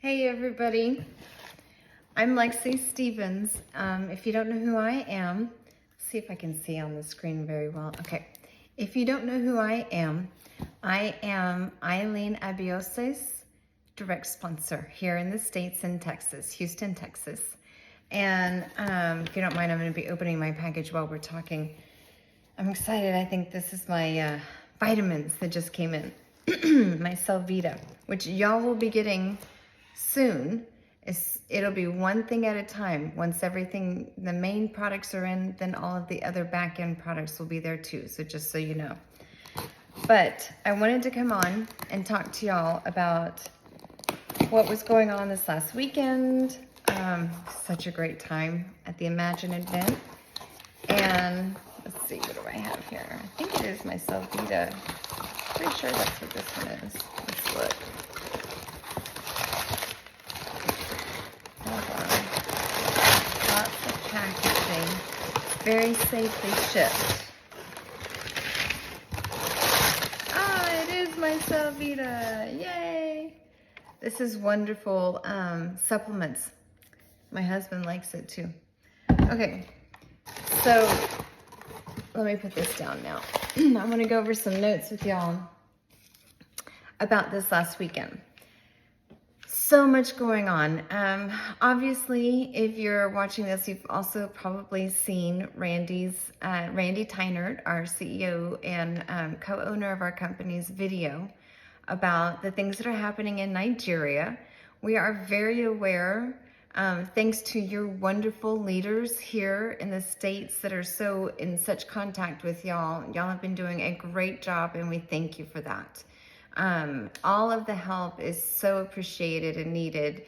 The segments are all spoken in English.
Hey everybody, I'm Lexi Stevens. If you don't know who I am, see if I can see on the screen very well. Okay, if you don't know who I am Eileen Abiose's direct sponsor here in the States in Texas, Houston, Texas. And if you don't mind, I'm going to be opening my package while we're talking. I'm excited. I think this is my vitamins that just came in. My Selvita, which y'all will be getting soon. It'll be one thing at a time. Once everything, the main products are in, then all of the other back end products will be there too. So just so you know. But I wanted to come on and talk to y'all about what was going on this last weekend. Such a great time at the Imagine event. And let's see, what do I have here? I think it is my Selvita. Pretty sure that's what this one is. Let's look. Hold on. Lots of packaging. Very safely shipped. Ah, it is my Selvita. Yay! This is wonderful supplements. My husband likes it too. Okay, so let me put this down now. I'm going to go over some notes with y'all about this last weekend. So much going on. Obviously, if you're watching this, you've also probably seen Randy Tynert, our CEO and co-owner of our company's video about the things that are happening in Nigeria. We are very aware, thanks to your wonderful leaders here in the States that are so in such contact with y'all. Y'all have been doing a great job and we thank you for that. All of the help is so appreciated and needed.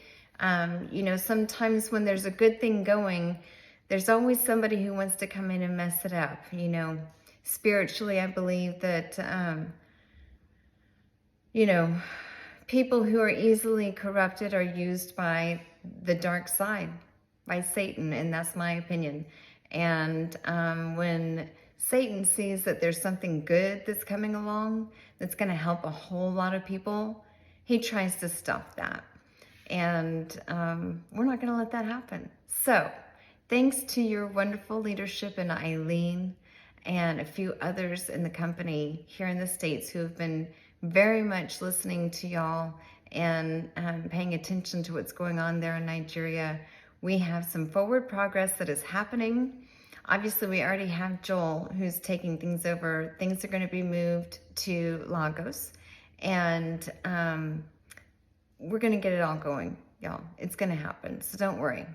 You know, sometimes when there's a good thing going, there's always somebody who wants to come in and mess it up. You know, spiritually, I believe that, you know, people who are easily corrupted are used by the dark side, by Satan, and that's my opinion. And when Satan sees that there's something good that's coming along that's going to help a whole lot of people, he tries to stop that. And we're not going to let that happen. So thanks to your wonderful leadership and Eileen and a few others in the company here in the States who have been very much listening to y'all and paying attention to what's going on there in Nigeria, we have some forward progress that is happening. Obviously, we already have Joel who's taking things over. Things are going to be moved to Lagos, and we're going to get it all going, y'all. It's going to happen, so don't worry.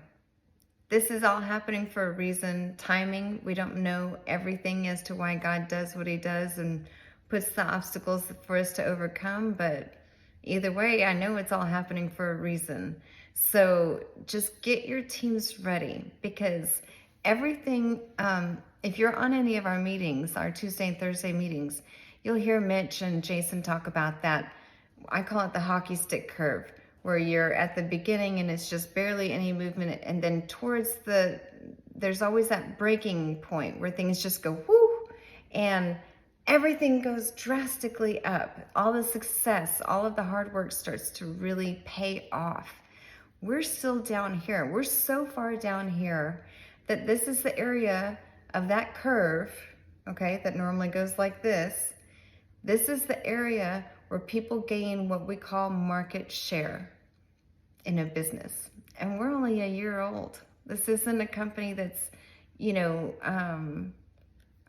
This is all happening for a reason. Timing, we don't know everything as to why God does what he does and puts the obstacles for us to overcome, but either way, I know it's all happening for a reason. So just get your teams ready, because everything, if you're on any of our meetings, our Tuesday and Thursday meetings, you'll hear Mitch and Jason talk about that. I call it the hockey stick curve, where you're at the beginning and it's just barely any movement. And then towards there's always that breaking point where things just go whoo, and everything goes drastically up. All the success, all of the hard work starts to really pay off. We're still down here. We're so far down here that this is the area of that curve, okay, that normally goes like this. This is the area where people gain what we call market share in a business. And we're only a year old. This isn't a company that's, you know,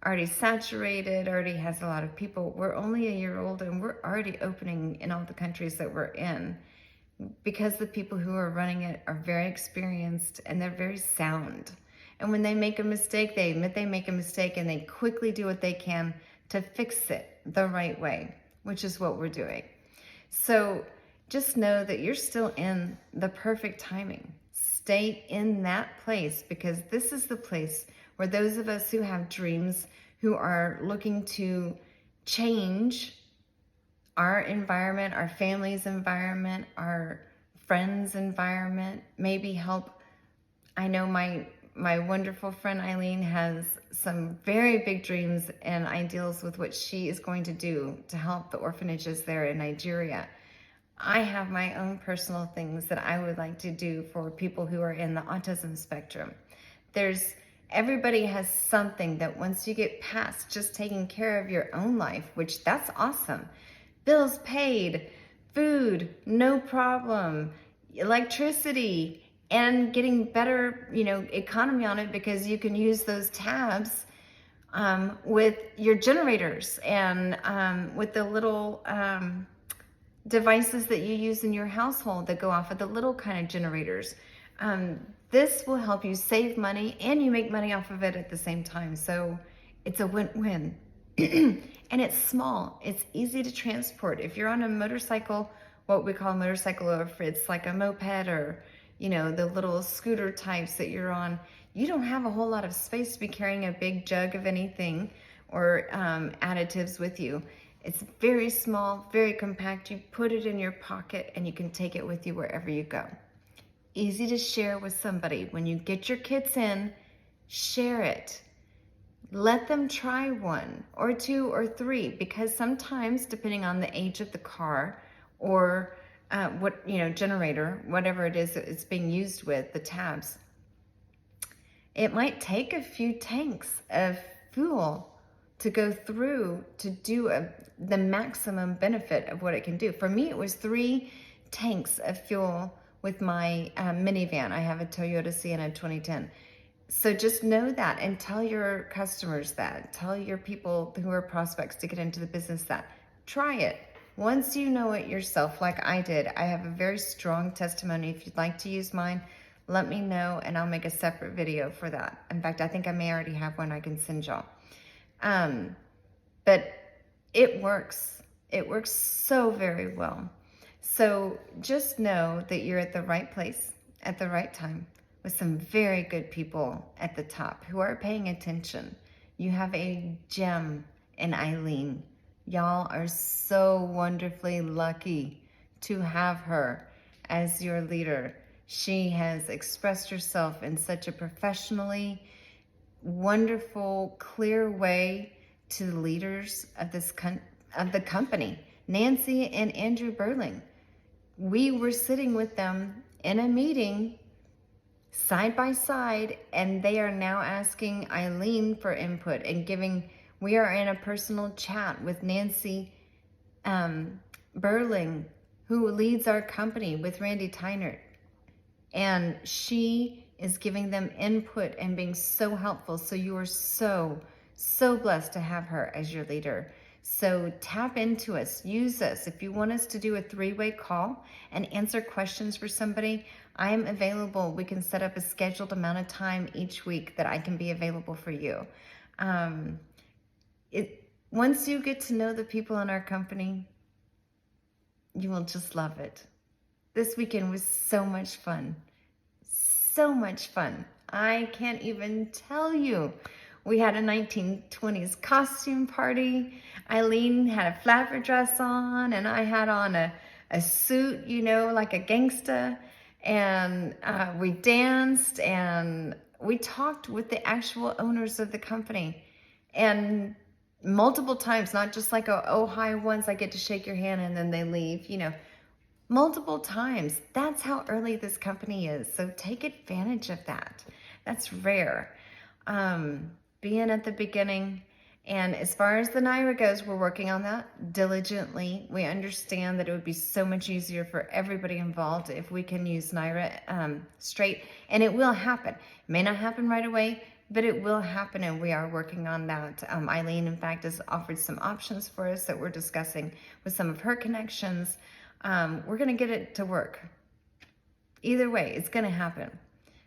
already saturated, already has a lot of people. We're only a year old and we're already opening in all the countries that we're in, because the people who are running it are very experienced and they're very sound. And when they make a mistake, they admit they make a mistake and they quickly do what they can to fix it the right way, which is what we're doing. So just know that you're still in the perfect timing. Stay in that place, because this is the place where those of us who have dreams, who are looking to change our environment, our family's environment, our friends' environment, maybe help. I know my wonderful friend Eileen has some very big dreams and ideals with what she is going to do to help the orphanages there in Nigeria. I have my own personal things that I would like to do for people who are in the autism spectrum. Everybody has something that once you get past just taking care of your own life, which that's awesome. Bills paid, food, no problem, electricity, and getting better, economy on it because you can use those tabs with your generators and with the little devices that you use in your household that go off of the little kind of generators. This will help you save money and you make money off of it at the same time. So it's a win-win. And it's small. It's easy to transport. If you're on a motorcycle, what we call a motorcycle, or if it's like a moped or, the little scooter types that you're on, you don't have a whole lot of space to be carrying a big jug of anything or additives with you. It's very small, very compact. You put it in your pocket and you can take it with you wherever you go. Easy to share with somebody. When you get your kits in, share it. Let them try one or two or three, because sometimes, depending on the age of the car or generator, whatever it is that it's being used with, the tabs, it might take a few tanks of fuel to go through to do the maximum benefit of what it can do. For me, it was 3 tanks of fuel with my minivan. I have a Toyota Sienna 2010. So just know that and tell your customers that. Tell your people who are prospects to get into the business that. Try it. Once you know it yourself, like I did, I have a very strong testimony. If you'd like to use mine, let me know and I'll make a separate video for that. In fact, I think I may already have one I can send y'all. But it works. It works so very well. So just know that you're at the right place at the right time with some very good people at the top who are paying attention. You have a gem in Eileen. Y'all are so wonderfully lucky to have her as your leader. She has expressed herself in such a professionally wonderful, clear way to the leaders of the company, Nancy and Andrew Burling. We were sitting with them in a meeting side by side, and they are now asking Eileen for input and we are in a personal chat with Nancy Burling, who leads our company with Randy Tynert. And she is giving them input and being so helpful. So you are so, so blessed to have her as your leader. So tap into us, use us. If you want us to do a 3-way call and answer questions for somebody, I am available. We can set up a scheduled amount of time each week that I can be available for you. Once you get to know the people in our company, you will just love it. This weekend was so much fun. So much fun. I can't even tell you. We had a 1920s costume party. Eileen had a flapper dress on, and I had on a suit, like a gangsta. And we danced, and we talked with the actual owners of the company. And multiple times, not just like hi once, I get to shake your hand and then they leave, multiple times. That's how early this company is. So take advantage of that. That's rare. Being at the beginning. And as far as the Naira goes, we're working on that diligently. We understand that it would be so much easier for everybody involved if we can use Naira straight. And it will happen. It may not happen right away, but it will happen, and we are working on that. Eileen, in fact, has offered some options for us that we're discussing with some of her connections. We're going to get it to work. Either way, it's going to happen.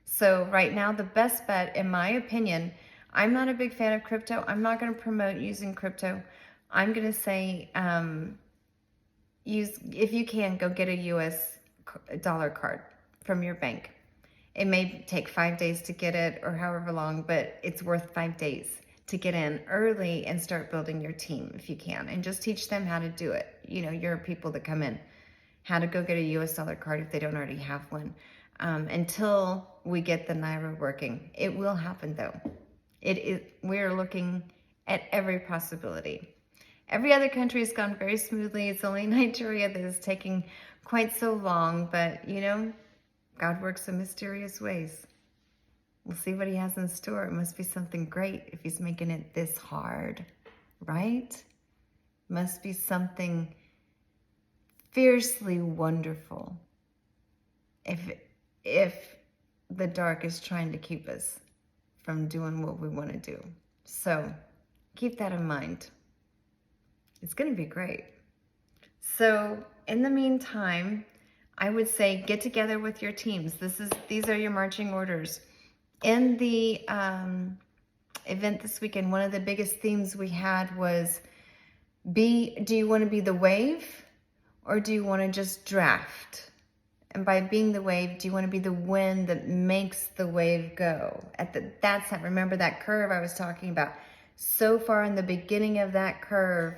So right now, the best bet, in my opinion, I'm not a big fan of crypto. I'm not going to promote using crypto. I'm going to say, if you can, go get a US dollar card from your bank. It may take 5 days to get it or however long, but it's worth 5 days to get in early and start building your team if you can, and just teach them how to do it. Your people that come in, how to go get a US dollar card if they don't already have one, until we get the Naira working. It will happen though. We're looking at every possibility. Every other country has gone very smoothly. It's only Nigeria that is taking quite so long, but you know, God works in mysterious ways. We'll see what he has in store. It must be something great if he's making it this hard, right? Must be something fiercely wonderful if the dark is trying to keep us from doing what we want to do. So keep that in mind. It's going to be great. So in the meantime, I would say get together with your teams. These are your marching orders. In the event this weekend, one of the biggest themes we had was, do you want to be the wave or do you want to just draft? And by being the wave, do you want to be the wind that makes the wave go? Remember that curve I was talking about? So far in the beginning of that curve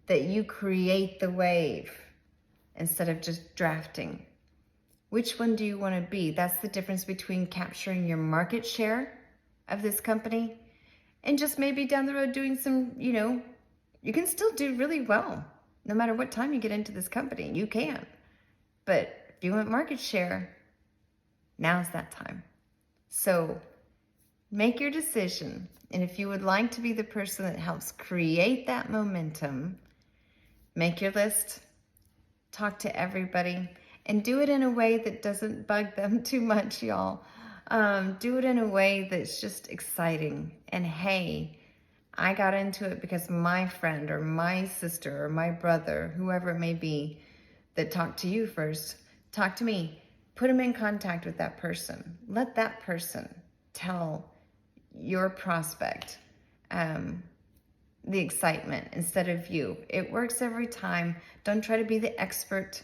that you create the wave instead of just drafting. Which one do you want to be? That's the difference between capturing your market share of this company and just maybe down the road doing some, you can still do really well no matter what time you get into this company. You can. But if you want market share, now's that time. So make your decision. And if you would like to be the person that helps create that momentum, make your list, talk to everybody, and do it in a way that doesn't bug them too much, y'all. Do it in a way that's just exciting. And hey, I got into it because my friend or my sister or my brother, whoever it may be, that talked to you first, talk to me. Put them in contact with that person. Let that person tell your prospect the excitement instead of you. It works every time. Don't try to be the expert.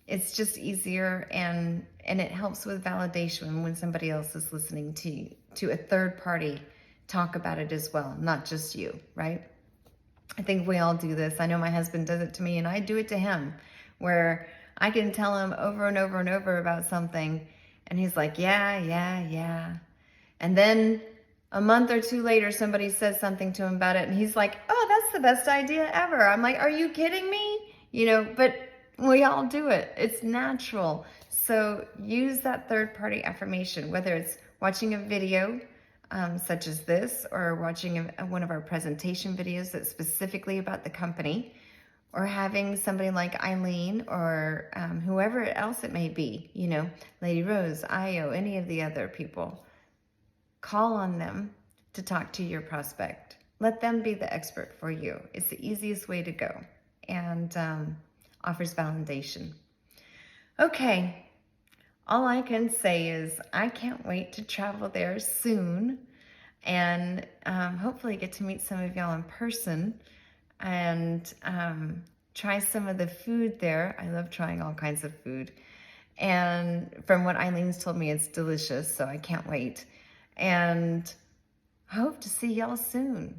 It's just easier, and it helps with validation when somebody else is listening to a third party talk about it as well, not just you, right? I think we all do this. I know my husband does it to me, and I do it to him, where I can tell him over and over and over about something, and he's like, yeah. And then a month or two later, somebody says something to him about it, and he's like, oh, that's the best idea ever. I'm like, are you kidding me? But we all do it. It's natural. So use that third-party affirmation, whether it's watching a video such as this, or watching one of our presentation videos that's specifically about the company, or having somebody like Eileen or whoever else it may be, Lady Rose, Io, any of the other people. Call on them to talk to your prospect. Let them be the expert for you. It's the easiest way to go, and offers validation. Okay. All I can say is I can't wait to travel there soon and hopefully get to meet some of y'all in person and try some of the food there. I love trying all kinds of food. And from what Eileen's told me, it's delicious, so I can't wait. And I hope to see y'all soon.